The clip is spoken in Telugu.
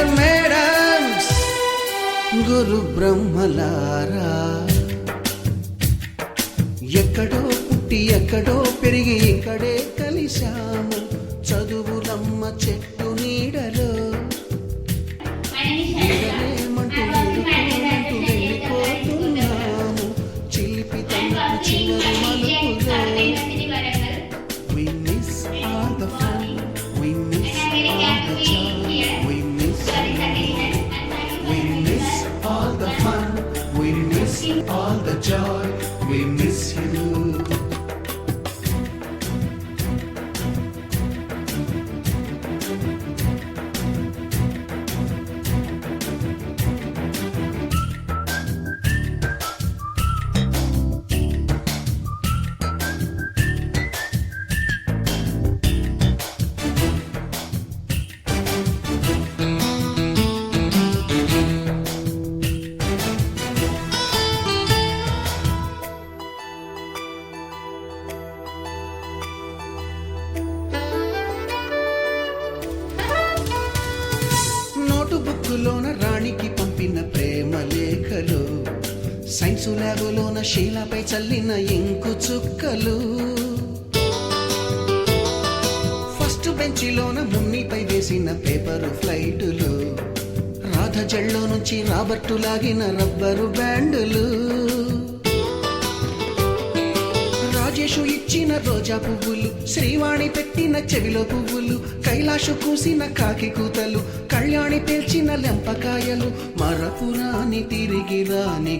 డియర్ మేడమ్స్, గురు బ్రహ్మలారా, ఎక్కడో పుట్టి ఎక్కడో పెరిగి ఇక్కడే కలిశాము చదువులమ్మ చెట్టు నీడలో. నీడలేమంటూ వెళ్ళిపోమంటూ వెళ్ళిపోతున్నాము చిలిపి తలుపు చివరి మలుపులో. We miss all the fun, we miss all the joy, we miss you. We miss all the fun, we miss all the joy, we miss you. బుక్కులోన రాణికి పంపిన ప్రేమ లేఖలు, సైన్సు ల్యాబులోన శీలపై చల్లిన ఇంకు చుక్కలు, ఫస్ట్ బెంచిలోన మున్నిపై వేసిన పేపరు ఫ్లైటులు, రాధ జల్లో నుంచి రాబర్టు లాగిన రబ్బరు బ్యాండులు, రాజేషు ఇచ్చిన రోజా పువ్వులు, శ్రీవాణి పెట్టిన చెవిలో పువ్వులు, కైలాషు కూసిన కాకి కూతలు, కళ్యాణి పేల్చిన లెంపకాయలు, మరపురాని తిరిగి రాని